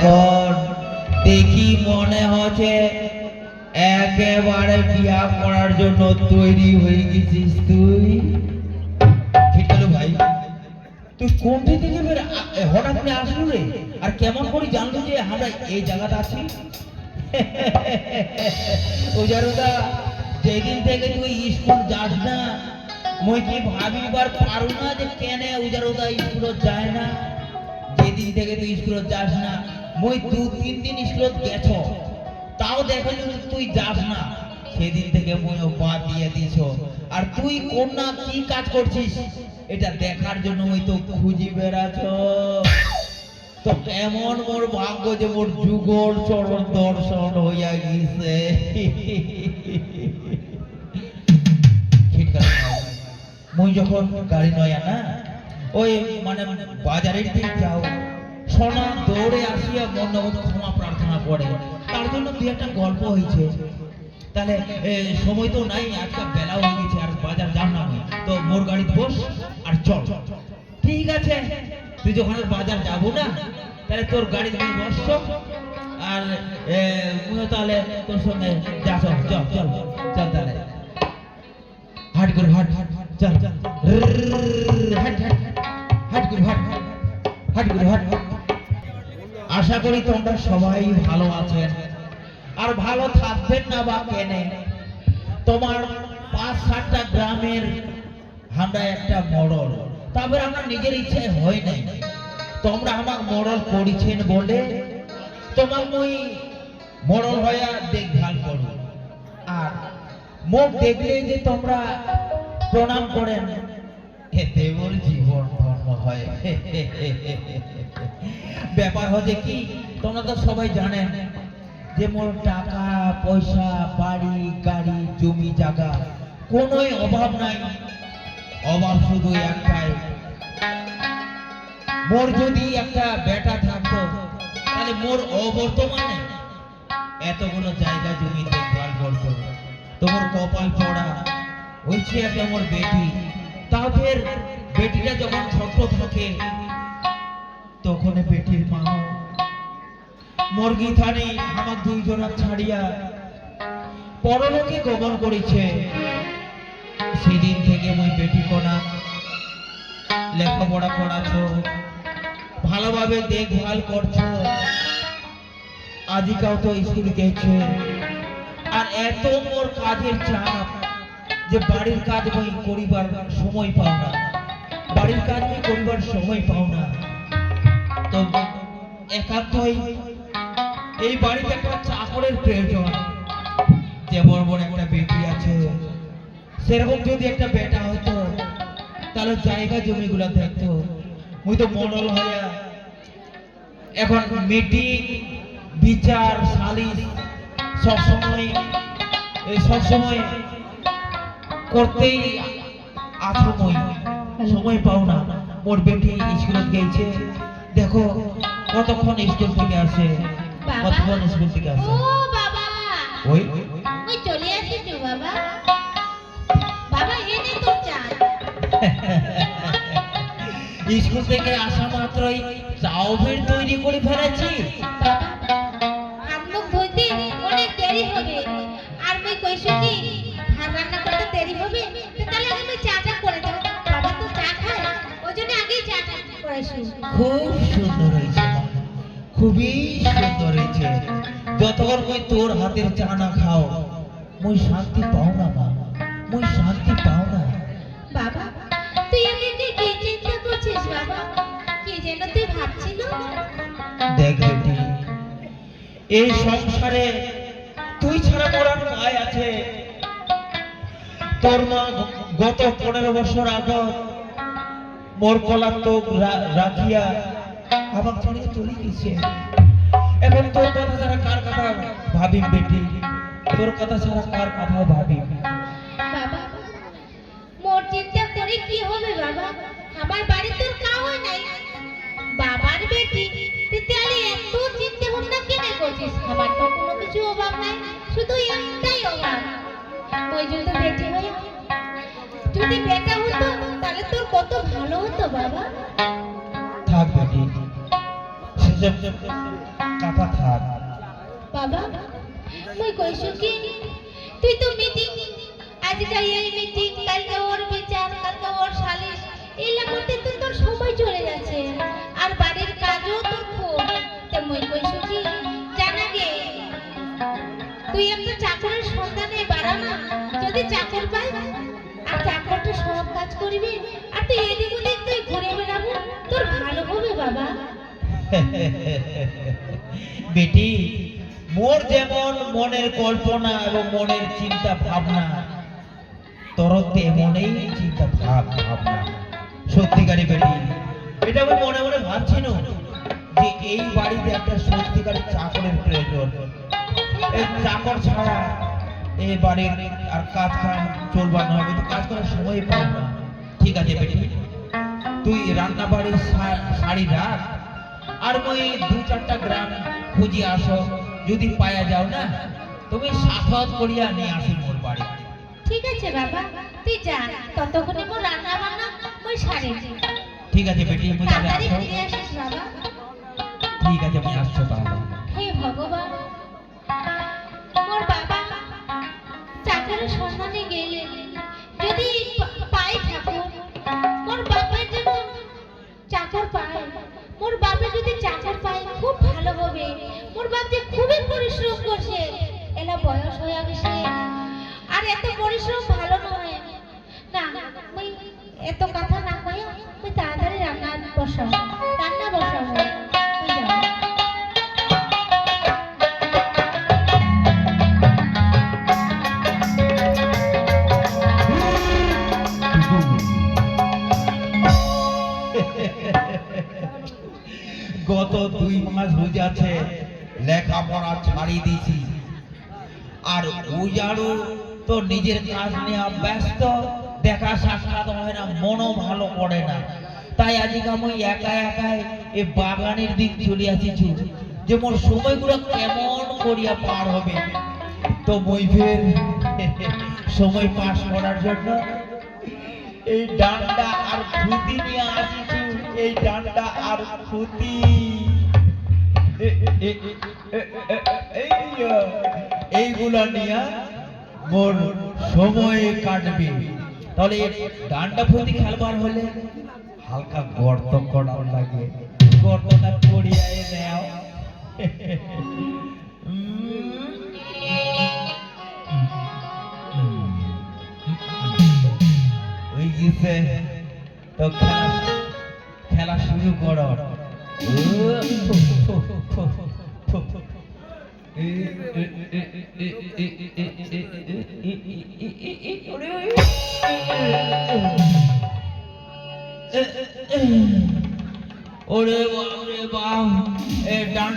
এখন দেখি মনে হচ্ছে একেবারে বিয়া করার জন্য তৈরি হয়ে গেছিস তুই। ঠিক হলো ভাই, তুই কোনটি থেকে হঠাৎ করে আসলি রে? আর কেমন করে জানলি যে আমরা এই জায়গাটা আছি? উজারুদা, যেদিন থেকে তুই স্কুল যাস না মই কি ভাবিবার পারু না যে কেন উজারুদা স্কুল যায় না। যেদিন থেকে তুই স্কুল যাস না মই 2-3 দিন স্কুল গেছ, তাও দেখো তুই যাস না, সেদিন থেকে মইও বাদ দিয়ে দিছ। আর তুই কোন না কি কাজ করছিস এটা দেখার জন্য মই তো খুঁজি বেড়াছ। তো কেমন মোর ভাগ্য যে মোর যুগল চরণ দর্শন হইয়া গেছে। মই যখন গাড়ি নয়া না ওই মানে বাজারের দিক যাও, সোনা দৌড়ে আসিয়া মন ক্ষমা প্রার্থনা করে, তার জন্য দুই একটা গল্প হয়েছে। তাহলে সময় তো নাই, আজকে বেলা হয়ে গেছে আর বাজার যাম না, তো মোর গাড়ি বস আর চল। ঠিক আছে, তুই যখন বাজার যাবো না তাহলে তোর গাড়ি তুমি বসছ আর তাহলে তোর সঙ্গে যা, চল চল চল চল, তাহলে হাট করে হাট চল চল, হাট হাট হাট করে হাট হাট করে হাট। আশা করি তোমরা সবাই ভালো আছেন আর ভালো থাকবেন না বা কেনে। তোমার 5-7টা গ্রামের আমরা একটা মডল, তবে আমরা নিজের ইচ্ছায় হয় নাই, তোমরা আমার মডল করেছেন বলে তোমার মই মডল হইয়া দেখভাল করো। আর মুখ দেখলে যে তোমরা প্রণাম করেন, এতে ওর জীবন ধন্য হয়। ব্যাপার হচ্ছে কি, তোমরা তো সবাই জানেন যে মোর টাকা পয়সা বাড়ি গাড়ি জমি জায়গা কোনোই অভাব নাই, অভাব শুধু একটাই, মোর যদি একটা বেটা থাকতো তাহলে মোর অবর্তমানে এতগুলো জায়গা জমি দেখভাল করতো। তোমার কপাল পড়া হয়েছে একটা মোর বেটি, তাও ফের বেটিটা যখন ছোট থাকে তখন বেটির মা মুরগি থানে আমার 2 জনা ছাড়িয়া পরলোকে গমন করেছে। সেদিন থেকে মই বেটি কোনা লেখাপড়া করাছো, ভালোভাবে দেখভাল করছো, আজিকাও তো স্কুল গেছে। আর এত মোর কাজের চাপ যে বাড়ির কাজ মই করিবার সময় পাও না, বাড়ির কাজ মই করিবার সময় পাও না। তো একান্তই এই বাড়িতে একটা চাকরের প্রয়োজন। যেমন বড় একটা বেটি আছে, সেরকম যদি একটা বেটা হতো তাহলে জায়গা জমিগুলো দেখতো। মুই তো মডল হইয়া এখন মিটিং বিচার সালিশ সবসময় করতেই আছো, মই সময় পাও না। মোর বেটি স্কুল গেছে, দেখো কতক্ষণ স্কুল থেকে আসে, কতক্ষণ স্কুল থেকে আসে। ও বাবা, ওই ওই চলে আসি তো বাবা। বাবা এনে তো চা। স্কুল থেকে আসা মাত্রই চাউমিন তৈরি করে ফেলেছি। হাত মুখ ধুইতে অনেক দেরি হবে, আর মই কইছি কি ভাত রান্না করতে দেরি হবে, তো তাহলে আমি চাটা করে দেব। বাবা তো চা খায়, ওইজন্য আগেই চাটা করেছি। খুব সুন্দর হয়েছে, খুবই সুন্দর হয়েছে। যতক্ষণ মই তোর হাতের চা না খাও মই শান্তি পাও না মা, মই শান্তি পাও না। বাবা তুই আমাকে কি চিন্তা করছিস বাবা? কি যেন তুই ভাবছিস? দেখ বেটি, এই সংসারে তুই ছাড়া মোর আর কায় আছে? তোর মা গত 15 বছর আগে মোর কলার তো রাখিয়া আমার ছেড়ে চলে গেছে। এখন তোর কথা ছাড়া কার কথা ভাবি বেটি? তোর কথা ছাড়া কার কথা ভাবি? বাবা মোর চিন্তা করে কি হবে বাবা? আমার বাড়ি তোর কাউ নাই, বাবার বেটি, তুই তাহলে এত চিন্তা ভাবনা কেন করছিস? আমার তো কোনো কিছু অভাব নাই, শুধু একটাই অভাব, ওই জন্য বেটি হই। যদি বেটা হতো তাহলে তোর কত ভালো হতো বাবা। থাক বেটি, সব কথা থাক। বাবা মুই কইছো কি তুই তো মিটিং আজকে এই মিটিং কালকে ওর বিচার কালকে ওর সালিশ এলা মধ্যে তো তোর সময় চলে যাচ্ছে আর বাড়ির কাজও তোর খুব তে মুই কইছো কি জানা গে তুই একটা চাকরের সন্ধানে বাড়া না যদি চাকর পাই আর চাকরটা সব কাজ করবি আর তুই এদিক ওদিক তুই ঘুরে বেড়াবো তোর ভালো হবে বাবা। বেটি মোর যেমন মনের কল্পনা এবং মনের চিন্তা ভাবনা তোর তেমনই চিন্তা ভাবনা। সত্যিকারী বেটি এটা আমি মনে মনে ভাবছি না যে এই বাড়িতে একটা সত্যিকারের চাকরের প্রয়োজন। এই চাকর ছাড়া এই বাড়ির আর কাজ কাম চলবার নয়, আমি তো কাজ করার সময় পাই না। ঠিক আছে বেটি তুই রান্না বাড়ির শাড়ি রাখ আর ওই 2-4টা গ্রাম খুঁজি আসো, যদি পায়া যাও না তুমি সাথত করিয়া নিয়ে আসি মোর বাড়ি। ঠিক আছে বাবা তুই যা ততক্ষণে মোর রান্না বান্না মই সারি। ঠিক আছে বেটি তুমি তাহলে তাড়াতাড়ি আসো। ফিরে আসিস বাবা। ঠিক আছে আমি আসছো তাহলে। হে ভগবান মোর বাবা চাকরের সন্ধানে গেলে যদি পাই ঠাকুর মোর বাপের যেন চাকর পায়, মোর বাপে যদি চাকর পায় খুব ভালো হবে। মোর বাপ যে খুবই পরিশ্রম করছে এলা বয়স হয়ে গেছে আর এত পরিশ্রম ভালো নয় না। মই এত কথা না কইয়া মই তাড়াতাড়ি রান্না বসাবো। ওই যাও। গত 2 মাস হয়ে যাচ্ছে লেখাপড়া ছাড়ি দিয়েছি আর উজাড়ু তো নিজের কাজ নিয়ে ব্যস্ত, দেখা সাক্ষাৎ হয় না, মনও ভালো পড়ে না। তাই আজকে আমি একা একাই এই বাগানের দিক চলে আসিছি যে মোর সময়গুলো কেমন করিয়া পার হবে। তো মই ফের সময় পাস করার জন্য এই ডান্ডা আর খুঁতি নিয়ে আসিছি। এই ডান্ডা আর খুঁতি এইগুলা নিয়ে মোর সময় কাটবে। তাহলে ডান্ডা খুঁতি খেলবার হলে হালকা গর্ত করা লাগে, গর্তটা করিয়াই নেও। ওই গেছে তো খেলা শুরু করো। ওরে বাপরে বাপ এ ডান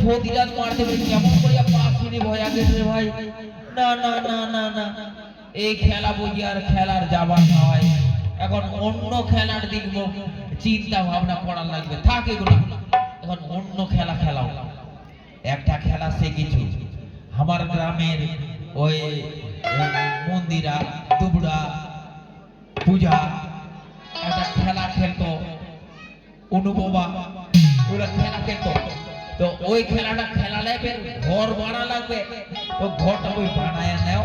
ফদিলা মারতে কেমন করিয়া পাশিনি ভয় আগে রে ভাই। না না না না না এই খেলা বুঝি আর খেলার যাবার নয়, এখন অন্য খেলার দিক চিন্তা ভাবনা করার লাগবে। থাক এগুলো, এখন অন্য খেলা খেলাও। একটা খেলা শিখেছি আমার গ্রামের ওই মন্দিরা দুবড়া পূজা একটা খেলা খেলতো অনুপমা, ওরা খেলা খেলতো। তো ওই খেলাটা খেলা লাগবে, ঘর বানা লাগবে, তো ঘরটা ওই বানায় নেও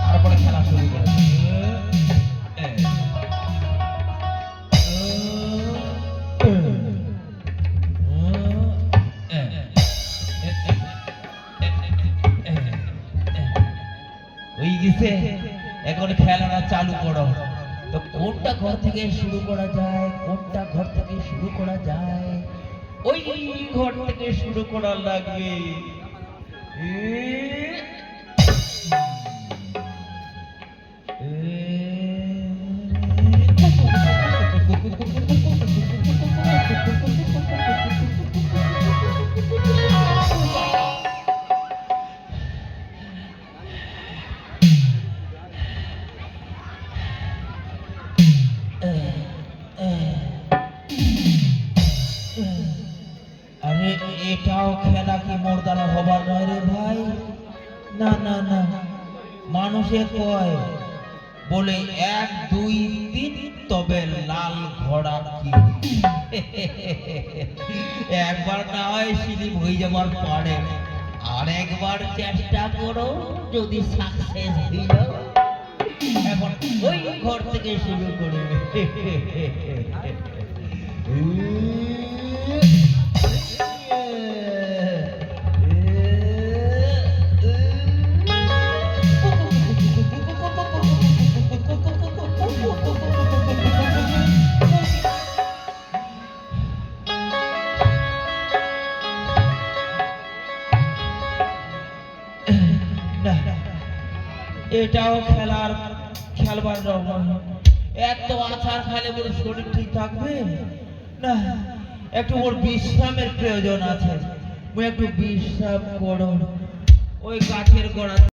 তারপরে খেলা শুরু করে। ওই গেছে এখন খেলাটা চালু করো। তো কোনটা ঘর থেকে শুরু করা যায়, কোনটা ঘর থেকে শুরু করা যায়? ওই ঘর থেকে শুরু করা লাগবে। আরে এটাও খেলা কি মোর দ্বারা হবার নয় রে ভাই। না না না, মানুষে কয় বলে 1 2 3 তবে লাল ঘোড়া কি একবার না হয় স্লিপ হয়ে যাবার পারে, আর একবার চেষ্টা করো, যদি সাকসেস হয়ে যাও এখন ওই ঘর থেকে শুরু করে। এটাও খেলবার রকম, এত আছাড় খেলে বলে শরীর ঠিক থাকবে না, একটু ওর বিশ্রামের প্রয়োজন আছে, একটু বিশ্রাম করো ওই গাছের গোড়া।